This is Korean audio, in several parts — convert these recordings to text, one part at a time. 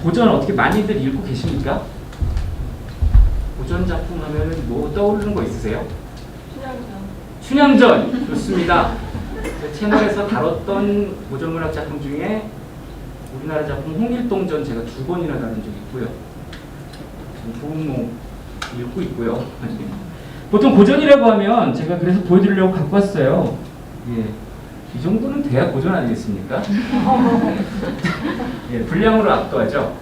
고전 어떻게 많이들 읽고 계십니까? 고전 작품 하면은 뭐 떠오르는 거 있으세요? 춘향전 좋습니다. 제 채널에서 다뤘던 고전문학 작품 중에 우리나라 작품 홍길동전 제가 2번이나 다룬 적이 있고요. 부흥록 읽고 있고요. 보통 고전이라고 하면 제가 그래서 보여드리려고 갖고 왔어요. 예, 이 정도는 돼야 고전 아니겠습니까? 예, 분량으로 압도하죠.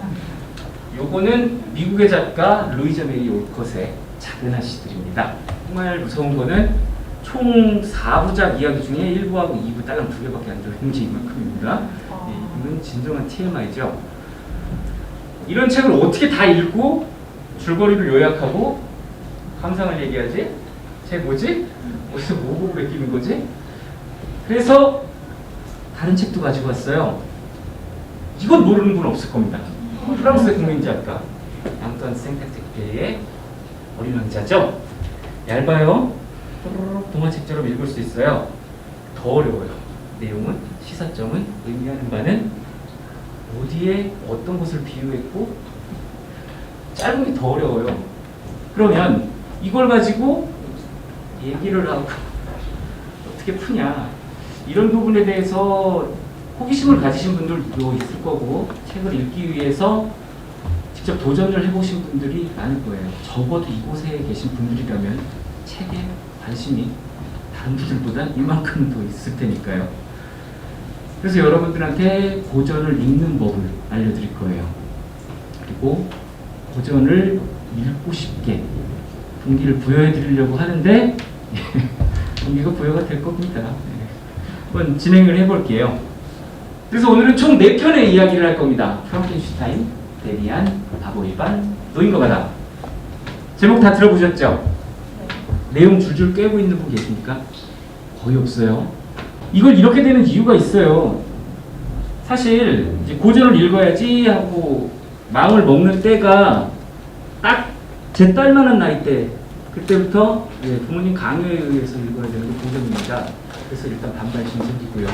요거는 미국의 작가 루이저 메이 올컷의 작은 아씨들입니다. 정말 무서운 거는 총 4부작 이야기 중에 1부하고 2부 딸랑 2개밖에 안 들어있는 게 이만큼입니다. 예, 이건 진정한 TMI죠. 이런 책을 어떻게 다 읽고 줄거리를 요약하고 감상을 얘기하지? 쟤 뭐지? 어디서 뭐 보고 베끼는 거지? 그래서 다른 책도 가지고 왔어요. 이건 모르는 분 없을 겁니다. 프랑스의 국민 작가 앙뚜안 생텍테페의 어린 왕자죠. 얇아요. 동화책처럼 읽을 수 있어요. 더 어려워요. 내용은, 시사점은, 의미하는 바는 어디에 어떤 것을 비유했고 짧은 게 더 어려워요. 그러면 이걸 가지고 얘기를 하고 어떻게 푸냐, 이런 부분에 대해서 호기심을 가지신 분들도 있을 거고 책을 읽기 위해서 직접 도전을 해보신 분들이 많을 거예요. 적어도 이곳에 계신 분들이라면 책에 관심이 다른 분들보다 이만큼은 더 있을 테니까요. 그래서 여러분들한테 고전을 읽는 법을 알려드릴 거예요. 그리고 고전을 읽고 싶게 동기를 부여해 드리려고 하는데 동기가 부여가 될 겁니다. 한번 진행을 해볼게요. 그래서 오늘은 총 4편의 이야기를 할 겁니다. 프랑켄슈타인, 데미안, 바보이반, 노인과 바다. 제목 다 들어보셨죠? 내용 줄줄 꿰고 있는 분 계십니까? 거의 없어요. 이걸 이렇게 되는 이유가 있어요. 사실 이제 고전을 읽어야지 하고 마음을 먹는 때가 딱 제 딸만한 나이 때, 그때부터 부모님 강요에 의해서 읽어야 되는 게 고전입니다. 그래서 일단 반발심이 생기고요.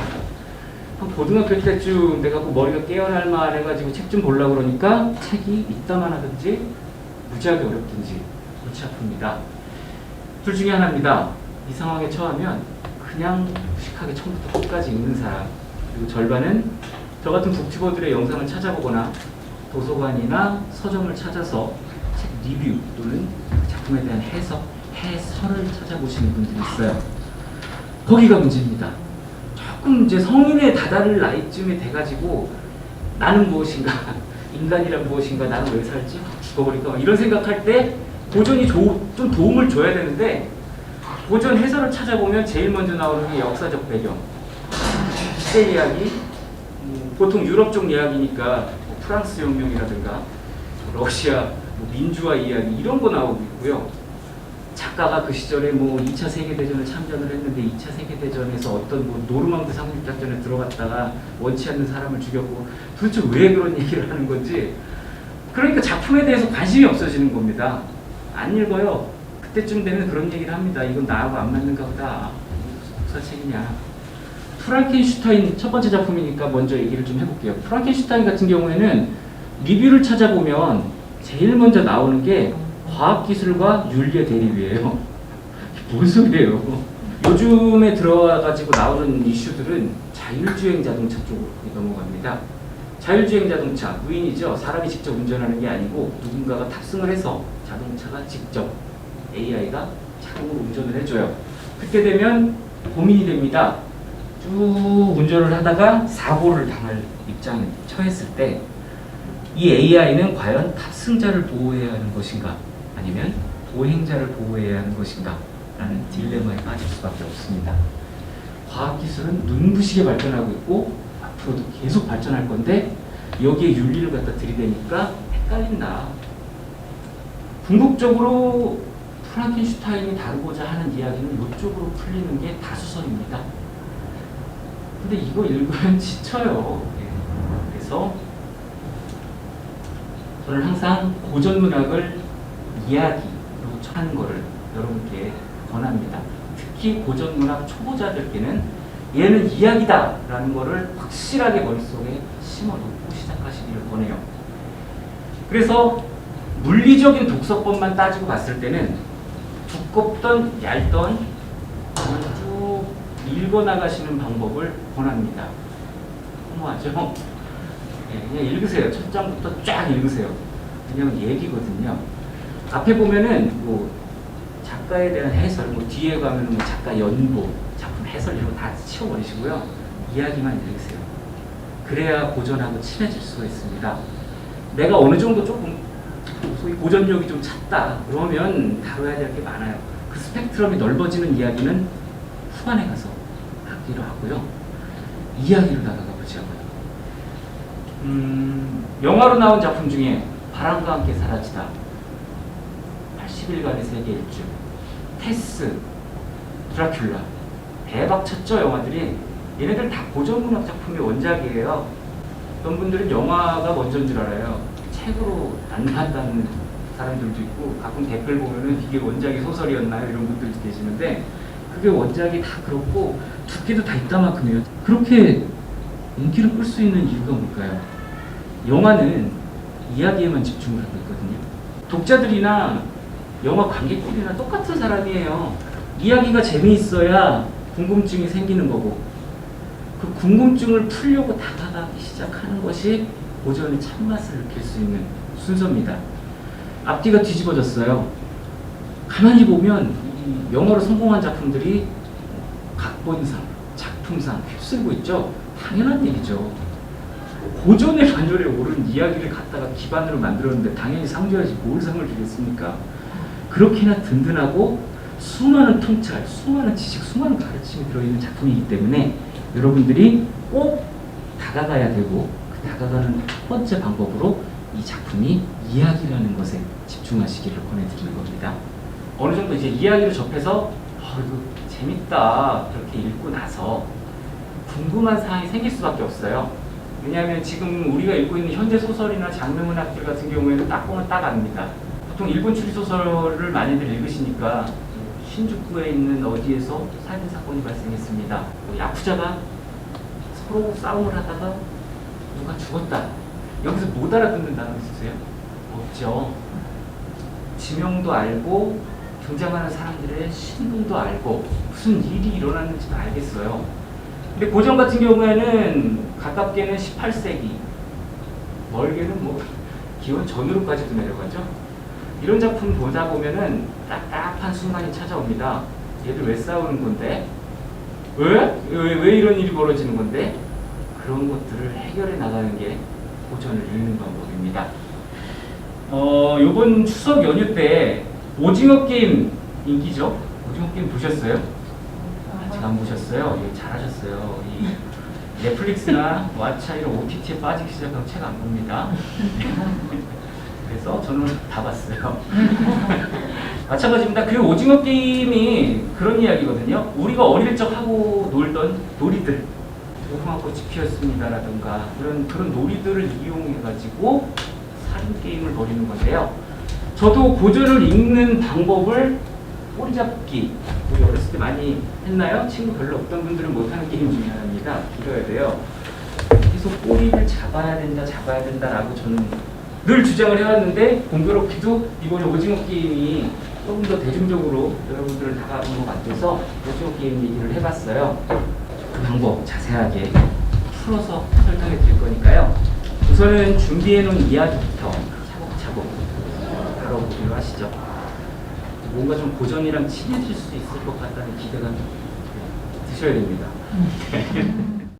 한 고등학교 때쯤 내가 머리가 깨어날 만 해가지고 책 좀 보려고 그러니까 책이 있다만 하든지 무지하게 어렵든지 골치 아픕니다. 둘 중에 하나입니다. 이 상황에 처하면 그냥 무식하게 처음부터 끝까지 읽는 사람, 그리고 절반은 저 같은 북튜버들의 영상을 찾아보거나 도서관이나 서점을 찾아서 책 리뷰 또는 작품에 대한 해설을 찾아보시는 분들이 있어요. 거기가 문제입니다. 조금 이제 성인에 다다를 나이쯤에 돼가지고 나는 무엇인가, 인간이란 무엇인가, 나는 왜 살지, 죽어버릴까, 이런 생각할 때 고전이 좀 도움을 줘야 되는데, 고전 해설을 찾아보면 제일 먼저 나오는 게 역사적 배경, 시대 이야기, 보통 유럽 쪽 이야기니까 프랑스 혁명이라든가 러시아 민주화 이야기 이런 거 나오고 있고요. 작가가 그 시절에 2차 세계대전을 참전을 했는데 2차 세계대전에서 어떤 노르망드 상륙작전에 들어갔다가 원치 않는 사람을 죽였고 도대체 왜 그런 얘기를 하는 건지, 그러니까 작품에 대해서 관심이 없어지는 겁니다. 안 읽어요. 그때쯤 되면 그런 얘기를 합니다. 이건 나하고 안 맞는가 보다. 역사책이냐. 프랑켄슈타인 첫 번째 작품이니까 먼저 얘기를 좀 해볼게요. 프랑켄슈타인 같은 경우에는 리뷰를 찾아보면 제일 먼저 나오는 게 과학기술과 윤리의 대립이에요. 뭔 소리예요? 요즘에 들어와가지고 나오는 이슈들은 자율주행 자동차 쪽으로 넘어갑니다. 자율주행 자동차, 무인이죠. 사람이 직접 운전하는 게 아니고 누군가가 탑승을 해서 자동차가 직접 AI가 자동으로 운전을 해줘요. 그때 되면 고민이 됩니다. 쭉 운전을 하다가 사고를 당할 입장에 처했을 때 이 AI는 과연 탑승자를 보호해야 하는 것인가, 아니면 보행자를 보호해야 하는 것인가 라는 딜레마에 빠질 수밖에 없습니다. 과학기술은 눈부시게 발전하고 있고 앞으로도 계속 발전할 건데 여기에 윤리를 갖다 들이대니까 헷갈린다. 궁극적으로 프랑켄슈타인이 다루고자 하는 이야기는 이쪽으로 풀리는 게 다수설입니다. 근데 이거 읽으면 지쳐요. 그래서 저는 항상 고전문학을 이야기로 하는 거를 여러분께 권합니다. 특히 고전문학 초보자들께는 얘는 이야기다라는 거를 확실하게 머릿속에 심어놓고 시작하시기를 권해요. 그래서 물리적인 독서법만 따지고 봤을 때는 두껍던 얇던 쭉 읽어나가시는 방법을 권합니다. 허무하죠? 네, 그냥 읽으세요. 첫 장부터 쫙 읽으세요. 그냥 얘기거든요. 앞에 보면은 뭐 작가에 대한 해설, 뭐 뒤에 가면은 뭐 작가 연보, 작품 해설 이런 거 다 치워버리시고요. 이야기만 읽으세요. 그래야 고전하고 친해질 수가 있습니다. 내가 어느 정도 조금 소위 고전력이 좀 찼다 그러면 다뤄야 될 게 많아요. 그 스펙트럼이 넓어지는 이야기는 후반에 가서 하기로 하고요. 이야기로 나가가 보자고요. 영화로 나온 작품 중에 바람과 함께 사라지다, 80일간의 세계 일주, 테스, 드라큘라 대박 쳤죠. 영화들이. 얘네들 다 고전문학 작품의 원작이에요. 어떤 분들은 영화가 먼저인 줄 알아요. 책으로 안 나왔다는 사람들도 있고, 가끔 댓글 보면은 이게 원작이 소설이었나요? 이런 분들도 계시는데, 그게 원작이 다 그렇고 두께도 다 이따만큼이에요. 그렇게 인기를 끌 수 있는 이유가 뭘까요? 영화는 이야기에만 집중을 하고 있거든요. 독자들이나 영화 관객들이나 똑같은 사람이에요. 이야기가 재미있어야 궁금증이 생기는 거고, 그 궁금증을 풀려고 다가가기 시작하는 것이 고전의 참맛을 느낄 수 있는 순서입니다. 앞뒤가 뒤집어졌어요. 가만히 보면 이 영어로 성공한 작품들이 각본상, 작품상 휩쓸고 있죠. 당연한 얘기죠. 고전의 반열에 오른 이야기를 갖다가 기반으로 만들었는데 당연히 상 줘야지 뭘 상을 주겠습니까? 그렇게나 든든하고 수많은 통찰, 수많은 지식, 수많은 가르침이 들어있는 작품이기 때문에 여러분들이 꼭 다가가야 되고, 그 다가가는 첫 번째 방법으로 이 작품이 이야기라는 것에 집중하시기를 권해드리는 겁니다. 어느 정도 이제 이야기를 접해서 이거 재밌다 그렇게 읽고 나서 궁금한 사항이 생길 수밖에 없어요. 왜냐하면 지금 우리가 읽고 있는 현대 소설이나 장르문학들 같은 경우에는 딱 보면 딱 압니다. 보통 일본 추리소설을 많이들 읽으시니까 신주쿠에 있는 어디에서 살인사건이 발생했습니다. 야쿠자가 서로 싸움을 하다가 누가 죽었다. 여기서 못 알아듣는 단어 있으세요? 없죠. 지명도 알고 등장하는 사람들의 신분도 알고 무슨 일이 일어났는지도 알겠어요. 근데 고전 같은 경우에는 가깝게는 18세기, 멀게는 뭐 기원 전으로까지도 내려가죠. 이런 작품 보다 보면은 딱딱한 순간이 찾아옵니다. 얘들 왜 싸우는 건데? 왜 이런 일이 벌어지는 건데? 그런 것들을 해결해 나가는 게 고전을 읽는 방법입니다. 요번 추석 연휴 때 오징어 게임 인기죠? 오징어 게임 보셨어요? 아직 안 보셨어요? 예, 잘하셨어요. 이 넷플릭스나 왓챠 이런 OTT에 빠지기 시작하면 책 안 봅니다. 그래서 저는 다 봤어요. 마찬가지입니다. 그 오징어 게임이 그런 이야기거든요. 우리가 어릴 적 하고 놀던 놀이들, 무궁화꽃이 피었습니다라든가 그런 놀이들을 이용해가지고 살인 게임을 벌이는 건데요. 저도 고전을 읽는 방법을 꼬리잡기, 우리 어렸을 때 많이 했나요? 친구 별로 없던 분들은 못하는 게임 중에 하나입니다. 길어야 돼요. 계속 꼬리를 잡아야 된다라고 저는 늘 주장을 해왔는데, 공교롭게도 이번에 오징어 게임이 조금 더 대중적으로 여러분들을 다가가는 것 같아서 오징어 게임 얘기를 해봤어요. 그 방법 자세하게 풀어서 설명해 드릴 거니까요. 우선은 준비해 놓은 이야기부터 차곡차곡 다뤄보기로 하시죠. 뭔가 좀 고전이랑 친해질 수 있을 것 같다는 기대가 드셔야 됩니다.